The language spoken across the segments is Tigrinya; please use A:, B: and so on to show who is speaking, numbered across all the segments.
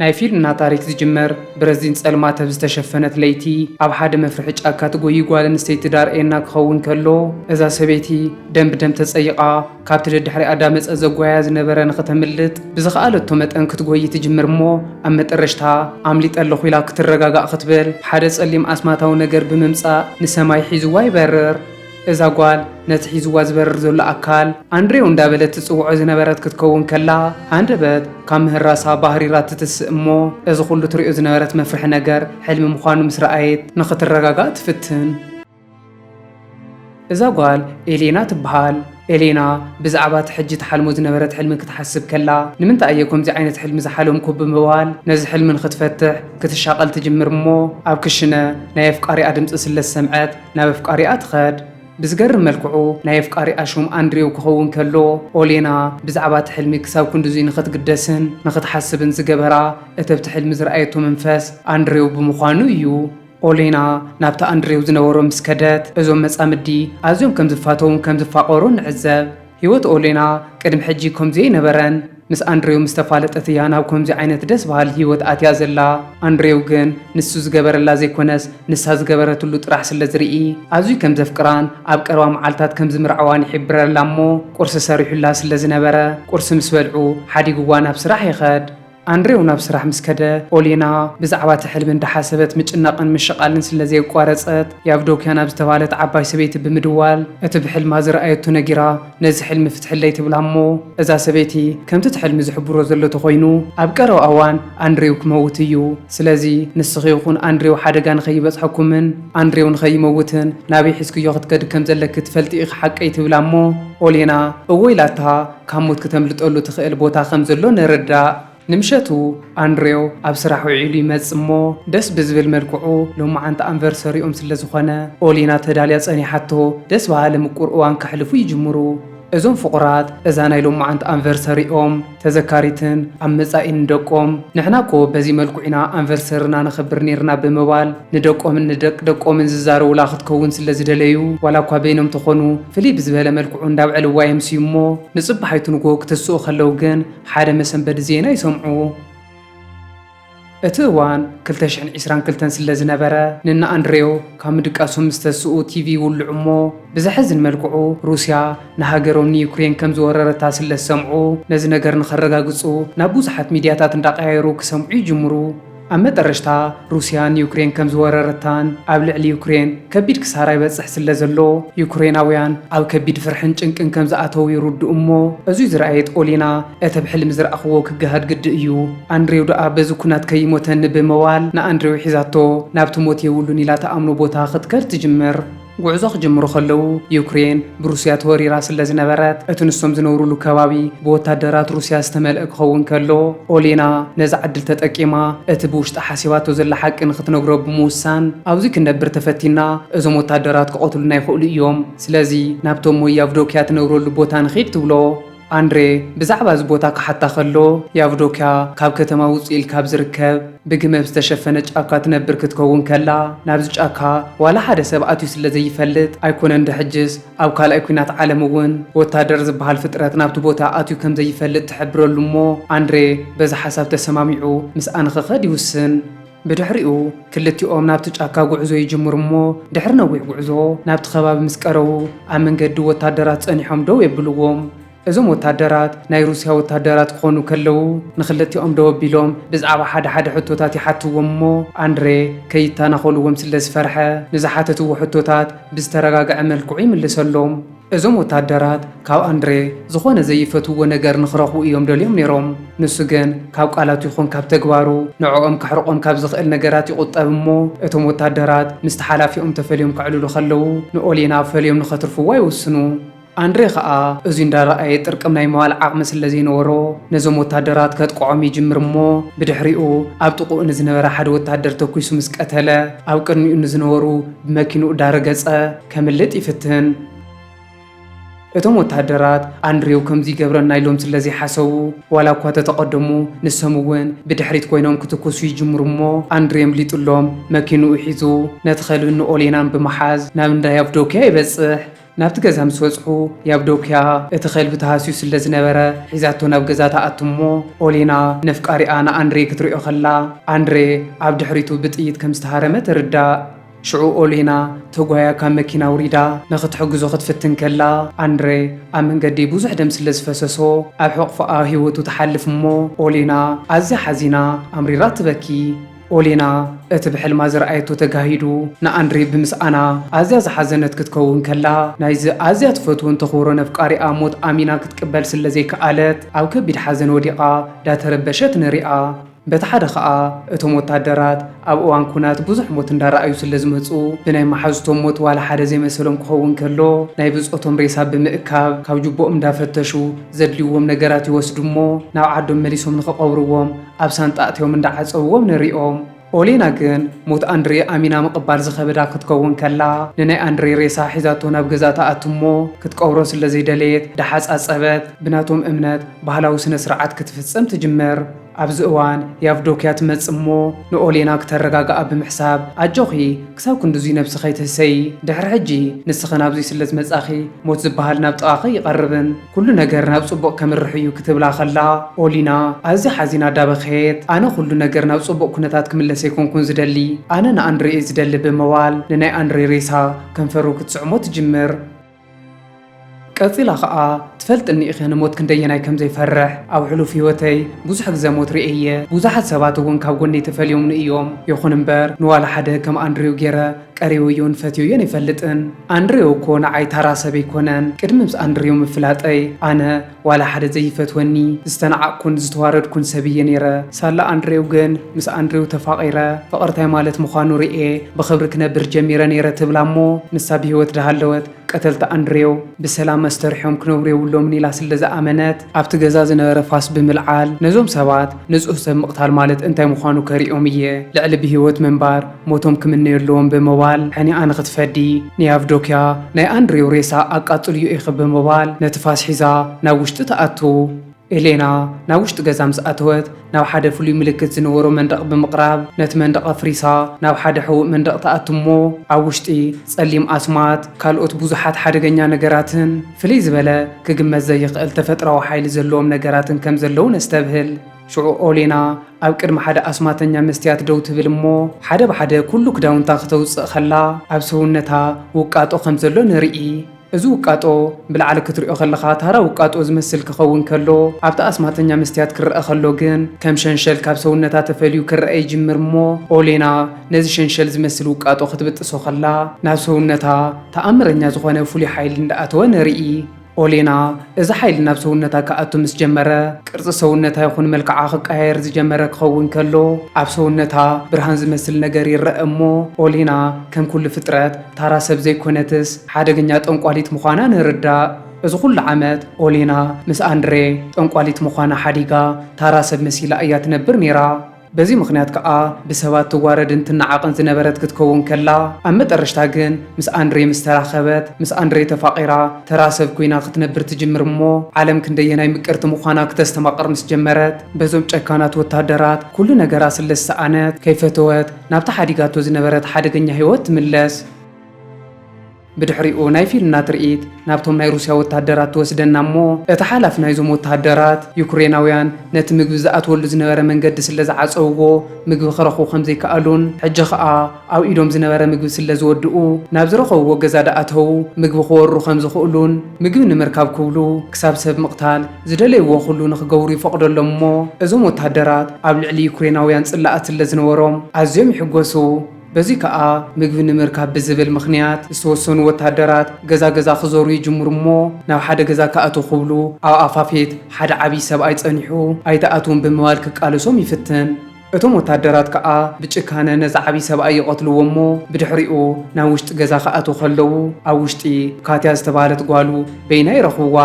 A: ናይ ፊልምና ታሪክ ዝጅመር ብረዚን ጸልማት ዝተሸፈነት ለይቲ ኣብ ሓደ መፍርሒ ጫካ ትጎይ ጓል ኣንስተይቲ ዳርኤና ክኸውን ከሎ እዛ ሰበይቲ ደም ብደም ተጸይቓ ካብቲ ደድሕሪኣ ዳመፀ ዘጓያ ዝነበረ ንኽተምልጥ ብዝኸኣለቶ መጠን ክትጎይ ትጅምር እሞ ኣብ መጠረሽታ ኣምሊጠ ኣለኹ ኢላ ክትረጋጋእ ክትብል ሓደ ጸሊም ኣስማታዊ ነገር ብምምጻእ ንሰማይ ሒዝዋ ይበርር። እዛ ጓል ነቲ ሒዝዋ ዝበርር ዘሎ ኣካል ኣንድሬው እንዳበለት ትጽውዖ ዝነበረት ክትከውን ከላ ሃንደበት ካብ ምህራሳ ባህሪራ ትትስእ እሞ እዚ ኩሉ ትሪኦ ዝነበረት መፍርሒ ነገር ሕልሚ ምዃኑ ምስ ረኣየት ንኽትረጋጋእ ትፍትን። እዛ ጓል ኤሌና ትበሃል። ኤሌና ብዛዕባ እቲ ሕጂ ተሓልሞ ዝነበረት ሕልሚ ክትሓስብ ከላ ንምንታይ እየ ከምዚ ዓይነት ሕልሚ ዝሓለምኩ ብምባል ነዚ ሕልሚ ንኽትፈትሕ ክትሻቐል ትጅምር እሞ ኣብ ክሽነ ናይ ኣፍቃሪኣ ድምፂ ስለ ዝሰምዐት ናብ ኣፍቃሪኣ ትኸድ። ብዝገርም መልክዑ ናይ ኣፍቃሪኣ ሹም ኣንድሬው ክኸውን ከሎ ኦሌና ብዛዕባ እቲ ሕልሚ ክሳብ ክንድዙ ንኽትግደስን ንኽትሓስብን ዝገበራ እተብቲ ሕልሚ ዝረኣየቶ መንፈስ ኣንድሬው ብምዃኑ እዩ። ኦሌና ናብቲ ኣንድሬው ዝነበሮ ምስ ከደት እዞም መጻምዲ ኣዝዮም ከም ዝፋተውን ከም ዝፋቐሩን ንዕዘብ። ህይወት ኦሌና ቅድሚ ሕጂ ከምዚ ይነበረን። ምስ ኣንድሬው ምስ ተፋለጠት እያ ናብ ከምዚ ዓይነት ደስ በሃሊ ህይወት ኣትያ ዘላ። ኣንድሬው ግን ንሱ ዝገበረላ ዘይኮነስ ንሳ ዝገበረትሉ ጥራሕ ስለ ዝርኢ ኣዝዩ ከም ዘፍቅራን ኣብ ቀረባ መዓልታት ከም ዝምርዓዋን ይሕብረላ እሞ ቁርሲ ሰሪሑላ ስለ ዝነበረ ቁርሲ ምስ በልዑ ሓዲግዋ ናብ ስራሕ ይኸድ። ኣንድሬው ናብ ስራሕ ምስ ከደ ኦሌና ብዛዕባ እቲ ሕልሚ እንዳሓሰበት ምጭናቕን ምሽቓልን ስለ ዘይቋረፀት የአቭዶክያ ናብ ዝተባህለት ዓባይ ሰበይቲ ብምድዋል እቲ ብሕልማ ዝረኣየቶ ነጊራ ነዚ ሕልሚ ፍትሕለይ ትብላ እሞ እዛ ሰበይቲ ከምቲ እቲ ሕልሚ ዝሕብሮ ዘሎ ተኾይኑ ኣብ ቀረባ እዋን ኣንድሬው ክመውት እዩ። ስለዚ ንስኺ ይኹን ኣንድሬው ሓደጋ ንኸይበፅሐኩምን ኣንድሬው ንኸይመውትን ናበይ ሒዝክዮ ክትከድ ከም ዘለክ ትፈልጢ ኢኺ ሓቀይ ትብላ እሞ ኦሌና እወይ ኢላታ ካብ ሞት ከተምልጠሉ ትኽእል ቦታ ከም ዘሎ ንርዳእ። ንምሸቱ ኣንድሬው ኣብ ስራሕ ውዒሉ ይመጽ እሞ ደስ ብዝብል መልክዑ ሎማዓንቲ ኣንቨርሰሪኦም ስለ ዝኾነ ኦሌና ተዳልያ ጸኒሓቶ ደስ በሃሊ ምቁር እዋን ከሕልፉ ይጅምሩ። እዞም ፍቑራት እዛ ናይ ሎማዓንቲ ኣንቨርሰሪኦም ተዘካሪትን ኣብ መጻኢን ንደቆም ንሕናኮ በዚ መልክዑ ኢና ኣንቨርሰርና ንኽብር ነርና ብምባል ንደቆምን ንደቅ ደቆምን ዝዛረቡላ ክትከውን ስለ ዝደለዩ ዋላ እኳ በይኖም ተኾኑ ፍልይ ብዝበለ መልክዑ እንዳብዕልዋ የምስዩ እሞ ንጽባሓይቱ ንጎ ክትስኡ ከለው ግን ሓደ መሰንበዲ ዜና ይሰምዑ። እቲ እዋን 2022 ስለ ዝነበረ ንና ኣንድሬው ካብ ምድቃሶም ዝተስኡ ቲቪ ይውልዑ እሞ ብዘሕዝን መልክዑ ሩስያ ንሃገሮም ንዩክሬን ከም ዝወረረታ ስለ ዝሰምዑ ነዚ ነገር ንኸረጋግጹ ናብ ብዙሓት ሚድያታት እንዳቀያየሩ ክሰምዑ ይጅምሩ። ኣብ መጠረሽታ ሩስያ ንዩክሬን ከም ዝወረረታን ኣብ ልዕሊ ዩክሬን ከቢድ ክሳራ ይበጽሕ ስለ ዘሎ ዩክሬናውያን ኣብ ከቢድ ፍርሕን ጭንቅን ከም ዝኣተው ይርድኡ እሞ እዙይ ዝረኣየት ኦሌና እቲ ብሕልሚ ዝረኣኽዎ ክገሃድ ግድእ እዩ። ኣንድሬው ደኣ በዚ ኩናት ከይሞተኒ ብምባል ንኣንድሬው ሒዛቶ ናብቲ ሞት የብሉን ኢላ ተኣምኖ ቦታ ክትከድ ትጅምር። ጉዕዞ ክጅምሩ ከለዉ ዩክሬን ብሩስያ ተወሪራ ስለ ዝነበረት እቲ ንሶም ዝነብሩሉ ከባቢ ብወታደራት ሩስያ ዝተመልአ ክኸውን ከሎ ኦሌና ነዚ ዓድል ተጠቂማ እቲ ብውሽጢ ሓሲባቶ ዘላ ሓቂ ንኽትነግሮ ብምውሳን ኣብዚ ክነብር ተፈቲና እዞም ወታደራት ክቐትሉና ይኽእሉ እዮም፣ ስለዚ ናብቶም ሞይ የአቭዶክያ ትነብረሉ ቦታ ንኸይድ ትብሎ። ኣንድሬ ብዛዕባ እዚ ቦታ ክሓታ ከሎ የአቭዶክያ ካብ ከተማ ውፅኢል ካብ ዝርከብ ብግመብ ዝተሸፈነ ጫካ ትነብር ክትከውን ከላ ናብዚ ጫካ ዋላ ሓደ ሰብ ኣትዩ ስለ ዘይፈልጥ ኣይኮነን ድሕጅስ ኣብ ካልኣይ ኩናት ዓለም እውን ወታደር ዝበሃል ፍጥረት ናብቲ ቦታ ኣትዩ ከም ዘይፈልጥ ትሕብረሉ እሞ ኣንድሬ በዚ ሓሳብ ተሰማሚዑ ምስኣ ንኽኸድ ይውስን። ብድሕሪኡ ክልቲኦም ናብቲ ጫካ ጉዕዞ ይጅምሩ እሞ ድሕሪ ነዊሕ ጉዕዞ ናብቲ ከባቢ ምስ ቀረቡ ኣብ መንገዲ ወታደራት ጸኒሖም ደው የብልዎም። እዞም ወታደራት ናይ ሩስያ ወታደራት ክኾኑ ከለዉ ንኽልቲኦም ደው ኣቢሎም ብዛዕባ ሓደ ሕቶታት ይሓትዎም እሞ ኣንድሬ ከይተናኸልዎም ስለ ዝፈርሐ ንዝሓተትዎ ሕቶታት ብዝተረጋግዐ መልክዑ ይምልሰሎም። እዞም ወታደራት ካብ ኣንድሬ ዝኾነ ዘይፈትዎ ነገር ንኽረኽቡ እዮም ደልዮም ነይሮም። ንሱ ግን ካብ ቃላቱ ይኹን ካብ ተግባሩ ንዕኦም ካሕርቆም ካብ ዝኽእል ነገራት ይቁጠብ እሞ እቶም ወታደራት ምስቲ ሓላፊኦም ተፈልዮም ክዕልሉ ከለዉ ንኦሌና ፈልዮም ንኸትርፍዋ ይውስኑ። ኣንድሬ ከዓ እዙይ እንዳረኣየ ጥርቅም ናይ መዋል ዓቕሚ ስለ ዘይነበሮ ነዞም ወታደራት ከጥቅዖም ይጅምር እሞ ብድሕሪኡ ኣብ ጥቑኡ ንዝነበረ ሓደ ወታደር ተኩሱ ምስ ቀተለ ኣብ ቅድሚኡ ንዝነበሩ ብመኪንኡ ዳረገጸ ከምልጥ ይፍትን። እቶም ወታደራት ኣንድሬው ከምዚ ገብረና ኢሎም ስለ ዘይሓሰቡ ዋላ እኳ ተተቐደሙ ንሶም እውን ብድሕሪት ኮይኖም ክትኩሱ ይጅምሩ እሞ ኣንድሬ ምሊጡሎም መኪንኡ ሒዙ ነቲ ኸልቢ ንኦሌናን ብምሓዝ ናብ እንዳ የአቭዶክያ ይበጽሕ። ናብቲ ገዛ ምስ ወጽሑ ያብዶክያ እቲ ኸልቢ ተሃስዩ ስለ ዝነበረ ሒዛቶ ናብ ገዛ ተኣትሞ ኦሌና ነፍቃሪኣ ንኣንድሬ ክትሪኦ ኸላ ኣንድሬ ኣብ ድሕሪቱ ብጥይት ከም ዝተሃረመ ትርዳእ። ሽዑ ኦሌና ተጓያ ካብ መኪና ውሪዳ ንኽትሕግዞ ክትፍትን ከላ ኣንድሬ ኣብ መንገዲ ብዙሕ ደም ስለ ዝፈሰሶ ኣብ ሕቑፍኣ ህይወቱ ተሓልፍ እሞ ኦሌና ኣዝያ ሓዚና ኣምሪራ ትበኪ። ኦሌና እቲ ብሕልማ ዝረኣየቶ ተጋሂዱ ንኣንድሬ ብምስኣና ኣዝያ ዝሓዘነት ክትከውን ከላ ናይዚ ኣዝያ ትፈትውን ተኽብሮ ነፍቃሪኣ ሞት ኣሚና ክትቅበል ስለ ዘይከኣለት ኣብ ከቢድ ሓዘን ወዲቓ ዳተረበሸት ንሪኣ። በቲ ሓደ ኸዓ እቶም ወታደራት ኣብ እዋን ኩናት ብዙሕ ሞት እንዳረኣዩ ስለ ዝመፁ ብናይ መሓዝቶም ሞት ዋላ ሓደ ዘይመሰሎም ክኸውን ከሎ ናይ ብጾቶም ሬሳ ብምእካብ ካብ ጅቦኦም እንዳፈተሹ ዘድልይዎም ነገራት ይወስዱ እሞ ናብ ዓዶም መሊሶም ንኽቐብርዎም ኣብ ሳንጣእትዮም እንዳዓፀብዎም ንሪኦም። ኦሌና ግን ሞት ኣንድሬ ኣሚና ምቕባል ዝኸበዳ ክትከውን ከላ ንናይ ኣንድሬ ሬሳ ሒዛቶ ናብ ገዛ ተኣትሞ ክትቀብሮ ስለ ዘይደለየት ዳሓፃፀበት ብናቶም እምነት ባህላዊ ስነ ስርዓት ክትፍጽም ትጅመር። ኣብዚ እዋን ያብዶክያ ትመጽእ እሞ ንኦሌና ክተረጋግኣ ብምሕሳብ ኣጆኺ ክሳብ ክንድዙይ ነብሲ ኸይትህሰይ ድሕሪ ሕጂ ንስኺ ናብዚ ስለ ዝመጻኺ ሞት ዝበሃል ናብ ጥቓኺ ይቐርብን ኩሉ ነገር ናብ ጽቡቕ ከምርሕ እዩ ክትብላ ኸላ ኦሊና ኣዝያ ሓዚና ዳበኸየት ኣነ ኩሉ ነገር ናብ ጽቡቕ ኩነታት ክምለስ ኣይኮንኩን ዝደሊ ኣነ ንኣንድሬ ዝደሊ ብምባል ንናይ ኣንድሬ ሬሳ ከንፈሩ ክትስዕሞ ትጅምር። ቀፂላ ኸዓ ትፈልጥኒ ኢኸ ንሞት ክንደየናይ ከም ዘይፈርሕ ኣብ ሕሉፍ ህይወተይ ብዙሕ ግዜ ሞት ርእየ ብዙሓት ሰባት እውን ካብ ጎነይ ተፈልዮምኒ እዮም ይኹን እምበር ንዋላ ሓደ ከም ኣንድሬው ገይረ ቀሪበዮን ፈትዮን ኣይፈልጥን። ኣንድሬው እኮ ንዓይ ታራ ሰብ ኣይኮነን። ቅድሚ ምስ ኣንድሬው ምፍላጠይ ኣነ ዋላ ሓደ ዘይፈትወኒ ዝተነዓቅኩን ዝተዋረድኩን ሰብ እየ ነይረ። ሳላ ኣንድሬው ግን ምስ ኣንድሬው ተፋቒረ ፍቕርታይ ማለት ምዃኑ ርኤ ብኽብሪ ክነብር ጀሚረ ነይረ ትብላ እሞ ንሳ ብህይወት ዳሃለወት ቀተልቲ ኣንድሬው ብሰላም መስተርሖም ክነብሩ የብሎምን ኢላ ስለ ዝኣመነት ኣብቲ ገዛ ዝነበረ ፋስ ብምልዓል ነዞም ሰባት ንጹህ ሰብ ምቕታል ማለት እንታይ ምዃኑ ከሪኦም እየ ልዕሊ ብህይወት ምንባር ሞቶም ክምነዩ ኣለዎም ብምባል ሕኒኣ ንኽትፈዲ ንያብዶክያ ናይ ኣንድሬው ሬሳ ኣቃጽልዩ ኢኸ ብምባል ነቲ ፋስ ሒዛ ናብ ውሽጢ ተኣቱ። ኤሌና ናብ ውሽጢ ገዛ ምስ ኣተወት ናብ ሓደ ፍሉይ ምልክት ዝነበሮ መንደቕ ብምቕራብ ነቲ መንደቕ ኣፍሪሳ ናብ ሓደ ሕውእ መንደቕ ተኣቱ እሞ ኣብ ውሽጢ ጸሊም ኣስማት ካልኦት ብዙሓት ሓደገኛ ነገራትን ፍልይ ዝበለ ክግመት ዘይኽእል ተፈጥራዊ ሓይሊ ዘለዎም ነገራትን ከም ዘለዉ ነስተብህል። ሽዑ ኦሌና ኣብ ቅድሚ ሓደ ኣስማተኛ መስትያት ደው ትብል እሞ ሓደ ብሓደ ኩሉ ክዳውንታ ክተውፅእ ኸላ ኣብ ሰውነታ ውቃጦ ከም ዘሎ ንርኢ። እዚ ውቃጦ ብላዕሊ ክትሪኦ ከለኻ ታራ ውቃጦ ዝመስል ክኸውን ከሎ ኣብቲ ኣስማተኛ መስትያት ክርአ ከሎ ግን ከም ሸንሸል ካብ ሰውነታ ተፈልዩ ክርአ ይጅምር እሞ ኦሌና ነዚ ሸንሸል ዝመስል ውቃጦ ክትብጥሶ ከላ ናብ ሰውነታ ተኣምረኛ ዝኾነ ፍሉይ ሓይሊ እንዳኣተወ ንርኢ። ኦሌና እዚ ሓይሊ ናብ ሰውነታ ክኣቱ ምስ ጀመረ ቅርፂ ሰውነታ ይኹን መልክዓ ክቀያየር ዝጀመረ ክኸውን ከሎ ኣብ ሰውነታ ብርሃን ዝመስል ነገር ይረአ እሞ ኦሌና ከም ኩሉ ፍጥረት ታራ ሰብ ዘይኮነትስ ሓደገኛ ጠንቋሊት ምዃና ንርዳእ። እዚ ኩሉ ዓመት ኦሌና ምስ ኣንድሬ ጠንቋሊት ምዃና ሓዲጋ ታራ ሰብ መሲላ እያ ትነብር ነይራ። በዚ ምክንያት ከዓ ብሰባት ትዋረድን ትነዓቕን ዝነበረት ክትከውን ከላ ኣብ መጨረሽታ ግን ምስ ኣንድሬ ምስ ተራኸበት ምስ ኣንድሬ ተፋቒራ ተራ ሰብ ኮይና ክትነብር ትጅምር እሞ ዓለም ክንደየናይ ምቅርቲ ምዃና ክተስተማቕር ምስ ጀመረት በዞም ጨካናት ወታደራት ኩሉ ነገራ ስለ ዝሰኣነት ከይፈተወት ናብቲ ሓዲጋቶ ዝነበረት ሓደገኛ ህይወት ትምለስ። ብድሕሪኡ ናይ ፊልምና ትርኢት ናብቶም ናይ ሩስያ ወታደራት ትወስደና እሞ እቲ ሓላፊ ናይዞም ወታደራት ዩክሬናውያን ነቲ ምግቢ ዝኣትወሉ ዝነበረ መንገዲ ስለ ዝዓፀውዎ ምግቢ ክረኽቡ ከም ዘይከኣሉን ሕጂ ከዓ ኣብ ኢዶም ዝነበረ ምግቢ ስለ ዝወድኡ ናብ ዝረኸብዎ ገዛ ዳኣተው ምግቢ ክወሩ ከም ዝኽእሉን ምግቢ ንምርካብ ክብሉ ክሳብ ሰብ ምቕታል ዝደለይዎ ኩሉ ንክገብሩ ይፈቕደሎም እሞ እዞም ወታደራት ኣብ ልዕሊ ዩክሬናውያን ጽላኣት ስለ ዝነበሮም ኣዝዮም ይሕጎሱ። በዚ ከዓ ምግቢ ንምርካብ ብዝብል ምኽንያት ዝተወሰኑ ወታደራት ገዛ ገዛ ክዞሩ ይጅምሩ እሞ ናብ ሓደ ገዛ ከኣቱ ክብሉ ኣብ ኣፋፌት ሓደ ዓብይ ሰብኣይ ጸኒሑ ኣይተኣትውን ብምባል ክቃለሶም ይፍትን። እቶም ወታደራት ከዓ ብጭካነ ነዚ ዓብይ ሰብኣይ ይቐትልዎ እሞ ብድሕሪኡ ናብ ውሽጢ ገዛ ከኣቱ ከለዉ ኣብ ውሽጢ ካትያ ዝተባሃለት ጓሉ በይና ይረኽብዋ።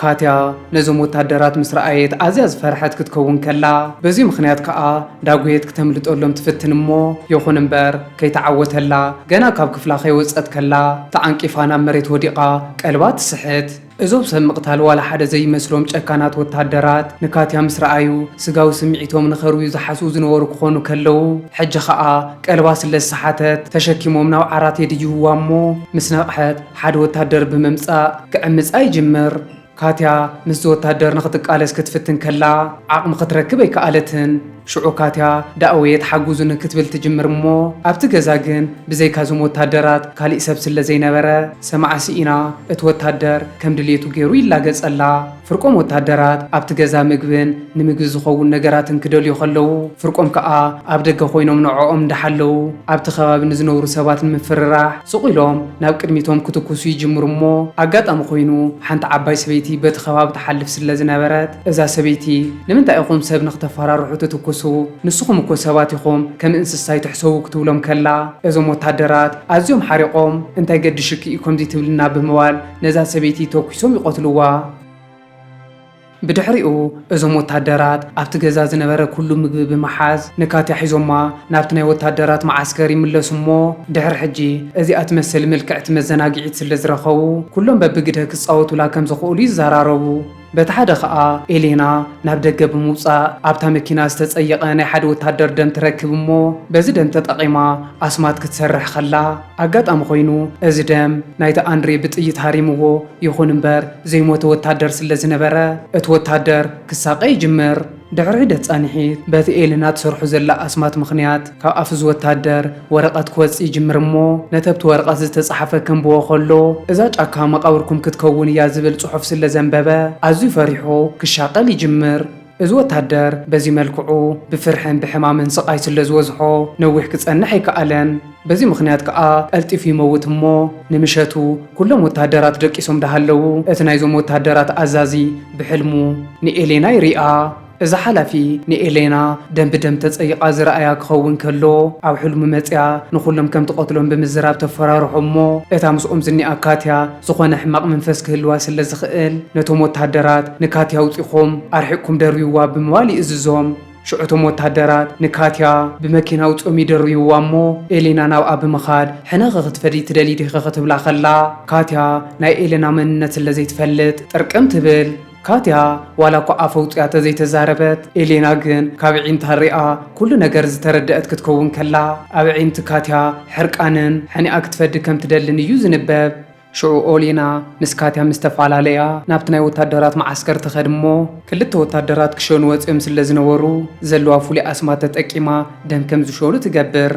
A: ካትያ ነዞም ወታደራት ምስ ረኣየት ኣዝያ ዝፈርሐት ክትከውን ከላ በዚ ምክንያት ከዓ ዳጉየት ክተምልጠሎም ትፍትን እሞ ይኹን እምበር ከይተዓወተላ ገና ካብ ክፍላ ከይወፀት ከላ ተዓንቂፋ ናብ መሬት ወዲቓ ቀልባ ትስሕት። እዞም ሰብ ምቕታል ዋላ ሓደ ዘይመስሎም ጨካናት ወታደራት ንካትያ ምስ ረኣዩ ስጋዊ ስምዒቶም ንኸርዩ ዝሓስቡ ዝነበሩ ክኾኑ ከለዉ ሕጂ ከዓ ቀልባ ስለ ዝሰሓተት ተሸኪሞም ናብ ዓራት የድይብዋ እሞ ምስ ነቕሐት ሓደ ወታደር ብምምፃእ ክዕምፃ ይጅምር። ካትያ ምስ ወታደር ንኽትቃለስ ክትፍትን ከላ ዓቕሚ ክትረክብ ኣይከኣለትን። ሽዑ ካትያ ዳእወየት ሓጉዙን ክትብል ትጅምር እሞ ኣብቲ ገዛ ግን ብዘይካዞም ወታደራት ካሊእ ሰብ ስለ ዘይነበረ ሰማዕሲ ኢና እቲ ወታደር ከም ድሌቱ ገይሩ ይላገጸላ። ፍርቆም ወታደራት ኣብቲ ገዛ ምግብን ንምግቢ ዝኸውን ነገራትን ክደልዩ ከለዉ ፍርቆም ከዓ ኣብ ደገ ኮይኖም ንዕኦም እንዳሓለዉ ኣብቲ ከባቢ ንዝነብሩ ሰባት ንምፍርራሕ ስቑኢሎም ናብ ቅድሚቶም ክትኩሱ ይጅምሩ እሞ ኣጋጣሚ ኮይኑ ሓንቲ ዓባይ ሰበይቲ በቲ ከባቢ ተሓልፍ ስለ ዝነበረት እዛ ሰበይቲ ንምንታይ ኢኹም ሰብ ንኽተፈራርሑ ትትኩሱ ንስኹም እኮ ሰባት ኢኹም ከም እንስሳይ ትሕሰቡ ክትብሎም ከላ እዞም ወታደራት ኣዝዮም ሓሪቆም እንታይ ገድሽኪ ኢኹም ትብልና ብምባል ነዛ ሰበይቲ ተኩሶም ይቆትልዋ። ብድሕሪኡ እዞም ወታደራት ኣብቲ ገዛ ዝነበረ ኩሉ ምግቢ ብምሓዝ ንካትያ ሒዞማ ናብቲ ናይ ወታደራት ማዓስከር ይምለሱ እሞ ድሕሪ ሕጂ እዚኣ ትመስል ምልክዕቲ መዘናግዒት ስለ ዝረኸቡ ኩሎም በብግደ ክፃወቱላ ከም ዝኽእሉ ይዘራረቡ። በቲ ሓደ ከዓ ኤሌና ናብ ደገ ብምውፃእ ኣብታ መኪና ዝተፀየቐ ናይ ሓደ ወታደር ደም ትረክብ እሞ በዚ ደም ተጠቒማ ኣስማት ክትሰርሕ ከላ ኣጋጣሚ ኮይኑ እዚ ደም ናይቲ ኣንድሬ ብጥይት ሃሪምዎ ይኹን እምበር ዘይሞተ ወታደር ስለ ዝነበረ እቲ ወታደር ክሳቀ ይጅምር። ድሕሪ ሂደት ጸኒሒት በቲ ኤሌና ትሰርሑ ዘላ ኣስማት ምኽንያት ካብ ኣፍ እዚ ወታደር ወረቐት ክወፅእ ይጅምር እሞ ነተብቲ ወረቐት ዝተፃሓፈ ከንብቦ ከሎ እዛ ጫካ መቃብርኩም ክትከውን እያ ዝብል ጽሑፍ ስለ ዘንበበ ኣዝዩ ፈሪሑ ክሻቀል ይጅምር። እዚ ወታደር በዚ መልክዑ ብፍርሕን ብሕማምን ስቃይ ስለ ዝወዝሖ ነዊሕ ክጸንሕ ኣይከኣለን። በዚ ምኽንያት ከዓ ቀልጢፉ ይመውት እሞ ንምሸቱ ኩሎም ወታደራት ደቂሶም ዳሃለዉ እቲ ናይዞም ወታደራት ኣዛዚ ብሕልሙ ንኤሌና ይሪኣ። እዛ ሓላፊ ንኤሌና ደም ብደም ተፀይቓ ዝረኣያ ክኸውን ከሎ ኣብ ሕልሙ መፅያ ንኹሎም ከም ትቆትሎም ብምዝራብ ተፈራርሑ እሞ እታ ምስኦም ዝኒኣ ካትያ ዝኾነ ሕማቕ መንፈስ ክህልዋ ስለ ዝኽእል ነቶም ወታደራት ንካትያ ውፂኹም ኣርሒቕኩም ደርብይዋ ብምባል ይእዝዞም። ሽዑቶም ወታደራት ንካትያ ብመኪና ውፅኦም ይደርብይዋ እሞ ኤሌና ናብኣ ብምኻድ ሕነኸ ክትፈዲ ትደሊ ዲኸ ክትብላ ከላ ካትያ ናይ ኤሌና መንነት ስለ ዘይትፈልጥ ጥርቅም ትብል። ካትያ ዋላ እኳ ኣፈ ውፅያ ተዘይተዛረበት ኤሌና ግን ካብ ዒንታ ሪኣ ኩሉ ነገር ዝተረድአት ክትከውን ከላ ኣብ ዒንቲ ካትያ ሕርቃንን ሕኒኣ ክትፈዲ ከም ትደልን እዩ ዝንበብ። ሽዑ ኤሌና ምስ ካትያ ምስ ተፈላለያ ናብቲ ናይ ወታደራት ማዓስከር ትኸድ እሞ ክልተ ወታደራት ክሸኑ ወፂኦም ስለ ዝነበሩ ዘለዋ ፍሉይ ኣስማት ተጠቂማ ደም ከም ዝሸኑ ትገብር።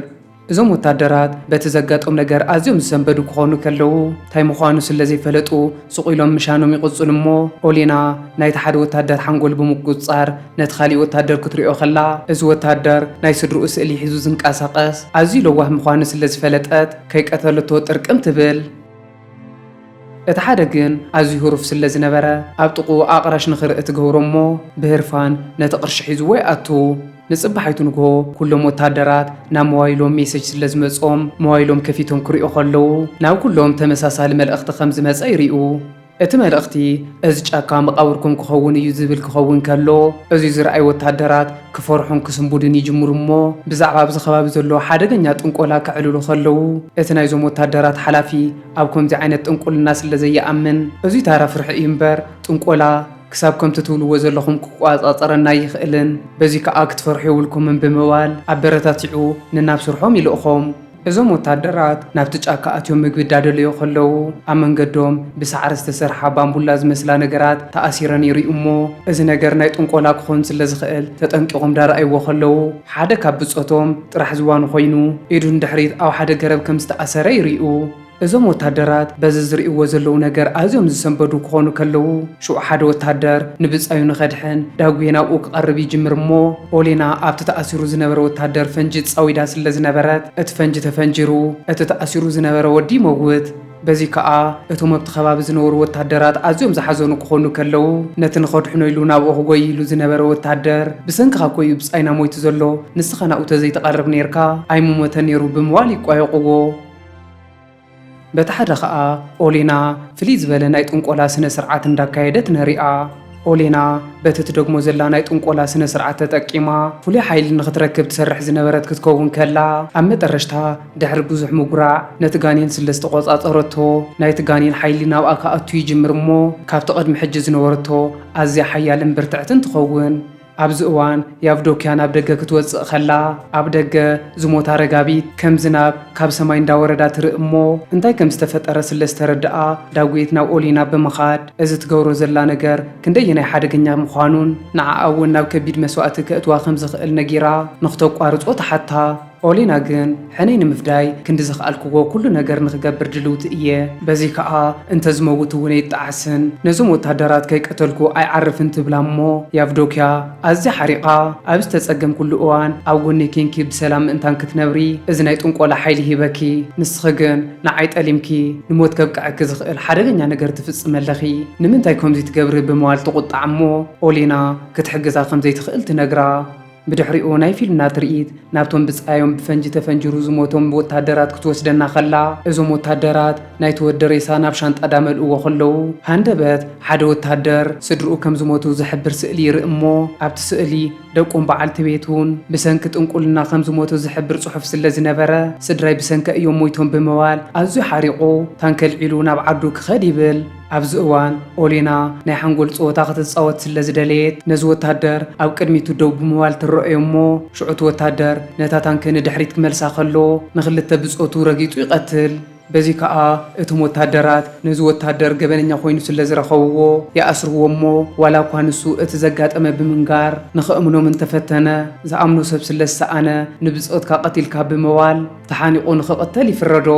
A: እዞም ወታደራት በቲ ዘጋጦም ነገር ኣዝዮም ዝሰንበዱ ክኾኑ ከለዉ እንታይ ምዃኑ ስለ ዘይፈለጡ ስቑኢሎም ምሻኖም ይቕፅሉ እሞ ኤሌና ናይቲ ሓደ ወታደር ሓንጎል ብምቁፅጻር ነቲ ካሊእ ወታደር ክትሪኦ ከላ እዚ ወታደር ናይ ስድርኡ ስእሊ ሒዙ ዝንቀሳቐስ ኣዝዩ ለዋህ ምዃኑ ስለ ዝፈለጠት ከይቀተለቶ ጥርቅም ትብል። እቲ ሓደ ግን ኣዝዩ ህሩፍ ስለ ዝነበረ ኣብ ጥቑ ኣቕራሽ ንኽርኢ ትገብሮ እሞ ብህርፋን ነቲ ቅርሺ ሒዝዎ ይኣቱ። ንጽባሕይቱ ንግሆ ኩሎም ወታደራት ናብ ሞባይሎም ሜሴጅ ስለ ዝመጾም ሞባይሎም ከፊቶም ክሪኦ ከለዉ ናብ ኩሎም ተመሳሳሊ መልእኽቲ ከም ዝመጸ ይሪኡ። እቲ መልእኽቲ እዚ ጫካ መቃብርኩም ክኸውን እዩ ዝብል ክኸውን ከሎ እዚ ዝረኣይ ወታደራት ክፈርሑን ክስንቡድን ይጅምሩ እሞ ብዛዕባ ኣብዚ ከባቢ ዘሎ ሓደገኛ ጥንቆላ ክዕልሉ ከለዉ እቲ ናይዞም ወታደራት ሓላፊ ኣብ ከምዚ ዓይነት ጥንቁልና ስለ ዘይኣምን እዚ ታራ ፍርሒ እዩ እምበር ጥንቆላ ክሳብ ከምቲ ትብልዎ ዘለኹም ክቋፃፀረና ይኽእልን በዚ ከዓ ክትፈርሑ የብልኩምን ብምባል ኣበረታቲዑ ንናብ ስርሖም ይልእኾም። እዞም ወታደራት ናብቲ ጫካ ኣትዮም ምግቢ ዳደለዮ ከለዉ ኣብ መንገዶም ብሳዕሪ ዝተሰርሓ ባምቡላ ዝመስላ ነገራት ተኣሲረን ይሪኡ እሞ እዚ ነገር ናይ ጥንቆላ ክኾን ስለ ዝኽእል ተጠንቂቖም ዳረኣይዎ ከለዉ ሓደ ካብ ብፆቶም ጥራሕ ዝዋኑ ኮይኑ ኢዱ ንድሕሪት ኣብ ሓደ ገረብ ከም ዝተኣሰረ ይሪኡ። እዞም ወታደራት በዚ ዝሪእዎ ዘለዉ ነገር ኣዝዮም ዝሰንበዱ ክኾኑ ከለዉ ሽዑ ሓደ ወታደር ንብፃዩ ንኸድሕን ዳጉየ ናብኡ ክቐርብ ይጅምር እሞ ኤሌና ኣብቲ ተኣሲሩ ዝነበረ ወታደር ፈንጂ ፃዊዳ ስለ ዝነበረት እቲ ፈንጂ ተፈንጂሩ እቲ ተኣሲሩ ዝነበረ ወዲ ይመውት። በዚ ከዓ እቶም ኣብቲ ከባቢ ዝነበሩ ወታደራት ኣዝዮም ዝሓዘኑ ክኾኑ ከለዉ ነቲ ንኸድሕኖ ኢሉ ናብኡ ክጎይ ኢሉ ዝነበረ ወታደር ብሰንኪኻ ኮዩ ብፃይና ሞይቱ ዘሎ ንስኻ ናብኡ ተዘይተቐርብ ነርካ ኣይምሞተ ነይሩ ብምባል ይቋየቕዎ። በቲ ሓደ ኸዓ ኦሌና ፍልይ ዝበለ ናይ ጥንቆላ ስነ ስርዓት እንዳካየደት ነሪኣ። ኦሌና በቲ ትደግሞ ዘላ ናይ ጥንቆላ ስነ ስርዓት ተጠቂማ ፍሉይ ሓይሊ ንኽትረክብ ትሰርሕ ዝነበረት ክትከውን ከላ ኣብ መጠረሽታ ድሕሪ ብዙሕ ምጉራዕ ነቲ ጋኔን ስለ ዝተቆፃፀረቶ ናይቲ ጋኔን ሓይሊ ናብኣ ከኣቱ ይጅምር እሞ ካብቲ ቅድሚ ሕጂ ዝነበረቶ ኣዝያ ሓያልን ብርትዕትን ትኸውን። ኣብዚ እዋን የአቭዶክያ ናብ ደገ ክትወፅእ ኸላ ኣብ ደገ ዝሞታ ረጋቢት ከም ዝናብ ካብ ሰማይ እንዳወረዳ ትርኢ እሞ እንታይ ከም ዝተፈጠረ ስለ ዝተረድኣ ዳጉይት ናብ ኦሌና ብምኻድ እዚ ትገብሮ ዘላ ነገር ክንደየናይ ሓደገኛ ምዃኑን ንዓኣ እውን ናብ ከቢድ መስዋእቲ ከእትዋ ከም ዝኽእል ነጊራ ንኽተቋርፆ ተሓታ። ኦሌና ግን ሕነይ ንምፍዳይ ክንዲ ዝኽኣልክዎ ኩሉ ነገር ንኽገብር ድልውቲ እየ። በዚ ከዓ እንተ ዝመውት እውን ይጠዓስን ነዞም ወታደራት ከይቀተልኩ ኣይዓርፍን ትብላ እሞ የአቭዶክያ ኣዝያ ሓሪቓ ኣብ ዝተጸገም ኩሉ እዋን ኣብ ጎኒ ኬንኪ ብሰላም ምእንታን ክትነብሪ እዚ ናይ ጥንቆላ ሓይሊ ሂበኪ። ንስኺ ግን ንዓይ ጠሊምኪ ንሞት ከብቅዐኪ ዝኽእል ሓደገኛ ነገር ትፍጽመለኺ። ንምንታይ ከምዚ ትገብሪ ብምባል ትቁጣዕ እሞ ኦሌና ክትሕግዛ ከምዘይትኽእል ትነግራ። ብድሕሪኡ ናይ ፊልምና ትርኢት ናብቶም ብፃዮም ብፈንጂ ተፈንጅሩ ዝሞቶም ወታደራት ክትወስደና ኸላ እዞም ወታደራት ናይቲ ወዲ ሬሳ ናብ ሻንጣ ዳመልእዎ ኸለዉ ሃንደበት ሓደ ወታደር ስድርኡ ከም ዝሞቱ ዝሕብር ስእሊ ይርኢ እሞ ኣብቲ ስእሊ ደቆም በዓልቲ ቤቱን ብሰንኪ ጥንቁልና ከም ዝሞቱ ዝሕብር ጽሑፍ ስለ ዝነበረ ስድራይ ብሰንኪ እዮም ሞይቶም ብምባል ኣዝዩ ሓሪቑ ታንከልዒሉ ናብ ዓዱ ክኸድ ይብል። ኣብዚ እዋን ኦሌና ናይ ሓንጎል ፀወታ ክትፃወት ስለ ዝደለየት ነዚ ወታደር ኣብ ቅድሚቱ ደው ብምባል ትረአዮ እሞ ሽዑት ወታደር ነታ ታንኪ ንድሕሪት ክመልሳ ኸሎ ንኽልተ ብፆቱ ረጊጡ ይቐትል። በዚ ከዓ እቶም ወታደራት ነዚ ወታደር ገበነኛ ኮይኑ ስለ ዝረኸብዎ ይኣስርዎ እሞ ዋላ እኳ ንሱ እቲ ዘጋጠመ ብምንጋር ንኽእምኖም እንተፈተነ ዝኣምኖ ሰብ ስለ ዝሰኣነ ንብፅኦትካ ቀቲልካ ብምባል ተሓኒቑ ንኽቕተል ይፍረዶ።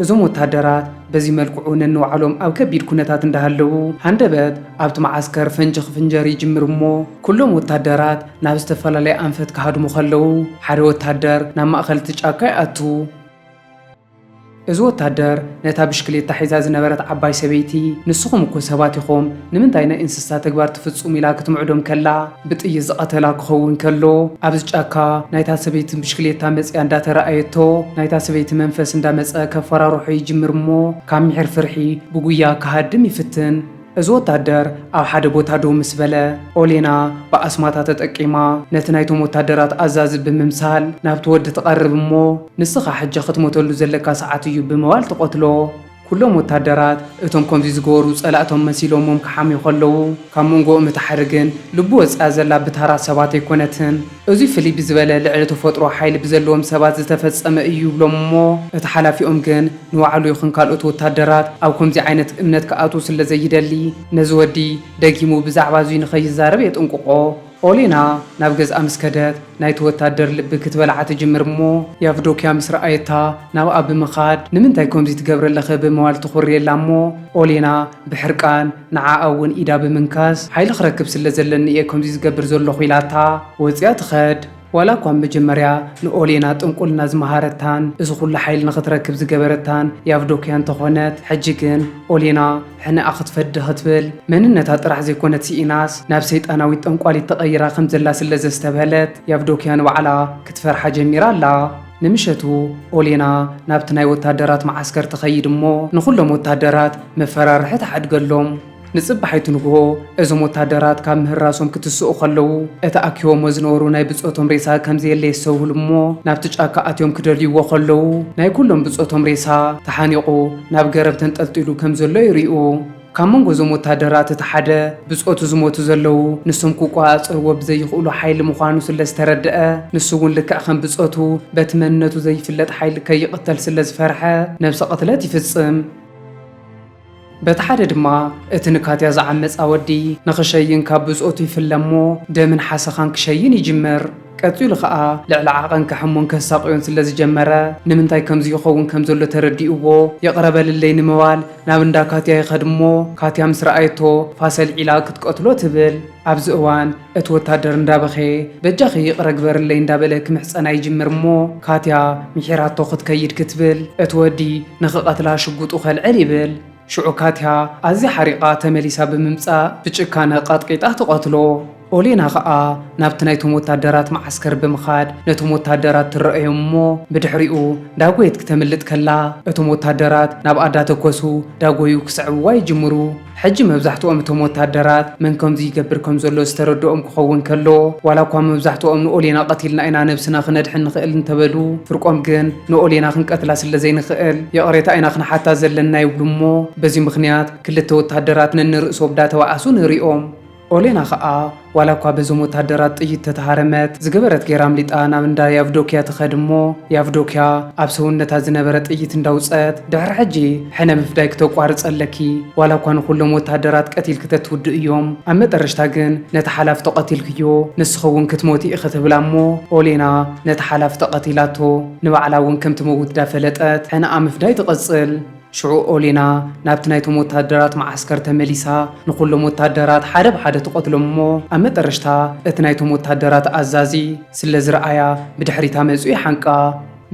A: እዞም ወታደራት በዚ መልክዑ ነንባዕሎም ኣብ ከቢድ ኩነታት እንዳሃለዉ ሃንደበት ኣብቲ መዓስከር ፈንጂ ክፍንጀር ይጅምር እሞ ኩሎም ወታደራት ናብ ዝተፈላለየ ኣንፈት ክሃድሙ ኸለዉ ሓደ ወታደር ናብ ማእኸል እቲ ጫካ ይኣቱ። እዚ ወታደር ነታ ብሽክሌታ ሒዛ ዝነበረት ዓባይ ሰበይቲ ንስኹም እኮ ሰባት ኢኹም ንምንታይ ናይ እንስሳ ተግባር ትፍጽሙ ኢላ ክትምዕዶም ከላ ብጥይት ዝቐተላ ክኸውን ከሎ ኣብዚ ጫካ ናይታ ሰበይቲ ብሽክሌታ መፅያ እንዳተረኣየቶ ናይታ ሰበይቲ መንፈስ እንዳመፀ ከፈራርሖ ይጅምር እሞ ካብ ምሕር ፍርሒ ብጉያ ክሃድም ይፍትን። እዚ ወታደር ኣብ ሓደ ቦታ ደው ምስ በለ ኦሌና ብኣስማታ ተጠቂማ ነቲ ናይቶም ወታደራት ኣዛዚ ብምምሳል ናብቲ ወዲ ትቐርብ እሞ ንስኻ ሕጂ ክትሞተሉ ዘለካ ሰዓት እዩ ብምባል ትቆትሎ። ኩሎም ወታደራት እቶም ከምዚ ዝገበሩ ጸላእቶም መሲሎሞም ክሓምዩ ኸለዉ ካብ መንጎኦም እቲ ሓደ ግን ልቡ ወፅያ ዘላ ብታራ ሰባት ኣይኮነትን እዚ ፍልይ ብዝበለ ልዕሊ ተፈጥሮ ሓይሊ ብዘለዎም ሰባት ዝተፈጸመ እዩ ብሎም እሞ እቲ ሓላፊኦም ግን ንባዕሉ ይኹን ካልኦት ወታደራት ኣብ ከምዚ ዓይነት እምነት ክኣትዉ ስለ ዘይደሊ ነዚ ወዲ ደጊሙ ብዛዕባ እዚ ንኸይዛረብ የጥንቅቆ። ኦሌና ናብ ገዝኣ ምስ ከደት ናይቲ ወታደር ልቢ ክትበልዓ ትጅምር እሞ የአቭዶክያ ምስ ረኣየታ ናብኣ ብምኻድ ንምንታይ ከምዚ ትገብረለኸ ብምባል ትኹርየላ እሞ ኦሌና ብሕርቃን ንዓኣ እውን ኢዳ ብምንካስ ሓይሊ ክረክብ ስለ ዘለኒ እየ ከምዚ ዝገብር ዘለኹ ኢላታ ወፅያ ትኸድ። ዋላ እኳ መጀመርያ ንኦሌና ጥንቁልና ዝመሃረታን እዚ ኩሉ ሓይሊ ንኽትረክብ ዝገበረታን የአቭዶክያ እንተኾነት ሕጂ ግን ኦሌና ሕነኣ ክትፈድህ ክትብል መንነታ ጥራሕ ዘይኮነት ሲኢናስ ናብ ሰይጣናዊት ጠንቋሊት ተቐይራ ከም ዘላ ስለ ዘስተብህለት የአቭዶክያ ንባዕላ ክትፈርሓ ጀሚራ ኣላ። ንምሸቱ ኦሌና ናብቲ ናይ ወታደራት መዓስከር ትኸይድ እሞ ንኹሎም ወታደራት መፈራርሒ ተሓድገሎም። ንጽባሕይቱ ንግሆ እዞም ወታደራት ካብ ምህራሶም ክትስኡ ኸለዉ እተኣኪቦሞ ዝነበሩ ናይ ብፆቶም ሬሳ ከምዘየለ የሰውህሉ እሞ ናብቲ ጫካ ኣትዮም ክደልይዎ ኸለዉ ናይ ኩሎም ብፆቶም ሬሳ ተሓኒቑ ናብ ገረብ ተንጠልጢሉ ከም ዘሎ ይርኡ። ካብ መንጎ እዞም ወታደራት እቲ ሓደ ብፆቱ ዝሞቱ ዘለዉ ንሶም ክቋፅርዎ ብዘይኽእሉ ሓይሊ ምዃኑ ስለ ዝተረድአ ንሱ እውን ልክዕ ከም ብፆቱ በቲ መንነቱ ዘይፍለጥ ሓይሊ ከይቕተል ስለ ዝፈርሐ ነብሰ ቅትለት ይፍጽም። በቲ ሓደ ድማ እቲ ንካትያ ዝዓመፃ ወዲ ንኽሸይን ካብ ብፆቱ ይፍለ እሞ ደምን ሓሰኻን ክሸይን ይጅምር። ቀፂሉ ከዓ ልዕሊ ዓቐን ክሕሙን ከሳቕዮን ስለ ዝጀመረ ንምንታይ ከምዚ ይኸውን ከም ዘሎ ተረዲእዎ የቕረበልለይ ንምባል ናብ እንዳ ካትያ ይኸድ እሞ ካትያ ምስ ረኣየቶ ፋሰል ዒላ ክትቀትሎ ትብል። ኣብዚ እዋን እቲ ወታደር እንዳበኸ በጃኺ ይቕረ ግበርለይ እንዳበለ ክምሕፀና ይጅምር እሞ ካትያ ምሒራቶ ክትከይድ ክትብል እቲ ወዲ ንኽቐትላ ሽጉጡ ኸልዕል ይብል። ሽዑ ካትያ ኣዝያ ሓሪቓ ተመሊሳ ብምምፃእ ብጭካነ ቃጥቂጣ ትቐትሎ። ኦሌና ኸኣ ናብቲ ናይቶም ወታደራት ማዓስከር ብምኻድ ነቶም ወታደራት ትረአዮም እሞ ብድሕሪኡ ዳጎየት ክትምልጥ ከላ እቶም ወታደራት ናብ ኣዳ ተኮሱ ዳጎዩ ክስዕብዋ ይጅምሩ። ሕጂ መብዛሕትኦም እቶም ወታደራት መን ከምዚ ይገብር ከም ዘሎ ዝተረድኦም ክኸውን ከሎ ዋላ እኳ መብዛሕትኦም ንኦሌና ቀቲልና ኢና ነብስና ክነድሕን ንኽእል እንተበሉ ፍርቆም ግን ንኦሌና ክንቀትላ ስለ ዘይንኽእል የቕሬታ ኢና ክንሓታ ዘለና ይብሉ እሞ በዚ ምኽንያት ክልተ ወታደራት ነንርእሶ ብዳ ተባዓሱ ንሪኦም። ኦሌና ኸኣ ዋላ እኳ በዞም ወታደራት ጥይት ተተሃረመት ዝገበረት ጌራ ኣምሊጣ ናብ እንዳ ያቭዶክያ ትኸድ እሞ ያቭዶክያ ኣብ ሰውነታ ዝነበረ ጥይት እንዳውፀት ድሕሪ ሕጂ ሕነ ምፍዳይ ክተቋርፀለኪ ዋላ እኳ ንኩሎም ወታደራት ቀቲልክ ተትውድእ እዮም ኣብ መጠረሽታ ግን ነቲ ሓላፍ ተቐቲልክዮ ንስኸ እውን ክትሞቲ ኢኸ ትብላ እሞ ኦሌና ነቲ ሓላፍ ተቐቲላቶ ንባዕላ እውን ከም ትመውት ዳፈለጠት ሕነኣ ምፍዳይ ትቐፅል። ሽዑ ኦሌና ናብቲ ናይቶም ወታደራት ማዓስከር ተመሊሳ ንኩሎም ወታደራት ሓደ ብሓደ ትቆትሎም እሞ ኣብ መጠረሽታ እቲ ናይቶም ወታደራት ኣዛዚ ስለ ዝረኣያ ብድሕሪታ መፅኡ ይሓንቃ።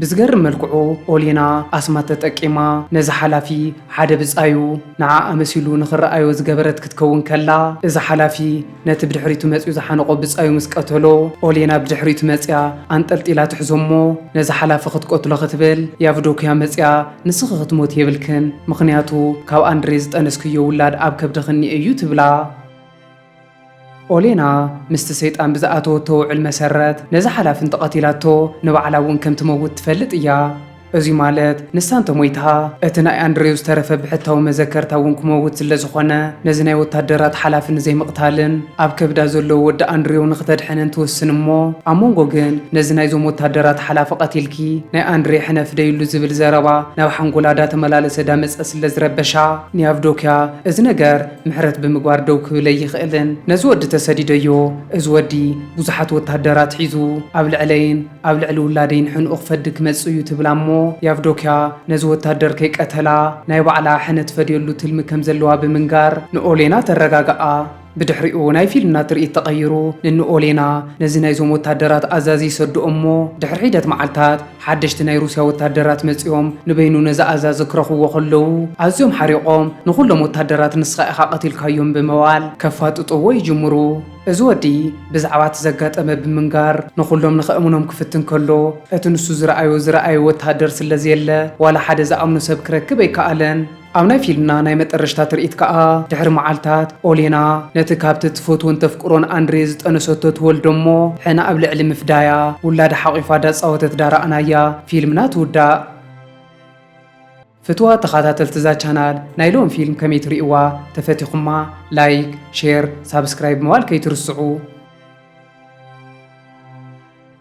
A: ብዝገርም መልክዑ ኦሌና ኣስማት ተጠቂማ ነዚ ሓላፊ ሓደ ብፃዩ ንዓ ኣመሲሉ ንኽረኣዮ ዝገበረት ክትከውን ከላ እዚ ሓላፊ ነቲ ብድሕሪቱ መፅኡ ዝሓነቆ ብፃዩ ምስ ቀተሎ ኦሌና ብድሕሪቱ መፅያ ኣንጠልጢላ ትሕዞ እሞ ነዚ ሓላፊ ክትቆትሎ ክትብል ያቭዶክያ መፅያ ንስኺ ክትሞት የብልክን ምኽንያቱ ካብ ኣንድሬ ዝጠነስክዮ ውላድ ኣብ ከብድኽኒ እዩ ትብላ። ኦሌና ምስቲ ሰይጣን ብዝኣተወቶ ውዕል መሰረት ነዚ ሓላፊ እንተቐቲላቶ ንባዕላ እውን ከም ትመውት ትፈልጥ እያ። እዚ ማለት ንሳ እንተሞይታ እቲ ናይ ኣንድሬው ዝተረፈ ብሕታዊ መዘከርታ እውን ክመውት ስለ ዝኾነ ነዚ ናይ ወታደራት ሓላፊ ንዘይምቕታልን ኣብ ከብዳ ዘለዎ ወዲ ኣንድሬው ንኽተድሕንን ትውስን እሞ ኣብ መንጎ ግን ነዚ ናይዞም ወታደራት ሓላፊ ቀቲልኪ ናይ ኣንድሬ ሕነፍ ደይሉ ዝብል ዘረባ ናብ ሓንጎላ ዳተመላለሰ ዳመፀ ስለ ዝረበሻ ንያቭዶክያ እዚ ነገር ምሕረት ብምግባር ደው ክብለ ይኽእልን ነዚ ወዲ ተሰዲደዮ እዚ ወዲ ብዙሓት ወታደራት ሒዙ ኣብ ልዕለይን ኣብ ልዕሊ ውላደይን ሕንኡ ክፈዲ ክመፅእ እዩ ትብላ እሞ ያቭዶክያ ነዚ ወታደር ከይቀተላ ናይ ባዕላ ሕነት ፈድየሉ ትልሚ ከም ዘለዋ ብምንጋር ንኦሌና ተረጋግኣ። ብድሕሪኡ ናይ ፊልምና ትርኢት ተቐይሩ ንኦሌና ነዚ ናይዞም ወታደራት ኣዛዚ ይሰድኦ እሞ ድሕሪ ሒደት መዓልታት ሓደሽቲ ናይ ሩስያ ወታደራት መፂኦም ንበይኑ ነዚ ኣዛዚ ክረኽብዎ ከለዉ ኣዝዮም ሓሪቖም ንኩሎም ወታደራት ንስኻ ኢኻ ቀቲልካዮም ብምባል ከፋጥጥዎ ይጅምሩ። እዚ ወዲ ብዛዕባ ተዘጋጠመ ብምንጋር ንኩሎም ንኽእምኖም ክፍትን ከሎ እቲ ንሱ ዝረኣዮ ወታደር ስለዘየለ ዋላ ሓደ ዝኣምኑ ሰብ ክረክብ ኣይከኣለን። ኣብ ናይ ፊልምና ናይ መጠረሽታ ትርኢት ከዓ ድሕሪ መዓልታት ኦሌና ነቲ ካብቲ ትፈትዎን ተፍቅሮን ኣንድሬ ዝጠነሰቶ ትወልዶ እሞ ሕና ኣብ ልዕሊ ምፍዳያ ውላዳ ሓቂፋ ዳፃወተት ዳረኣናያ ፊልምና ትውዳእ። ፍትዋ ተኸታተልቲ እዛ ቻናል ናይ ሎም ፊልም ከመይ ትርእይዋ ተፈቲኹማ ላይክ ሼር ሳብስክራይብ ምባል ከይትርስዑ።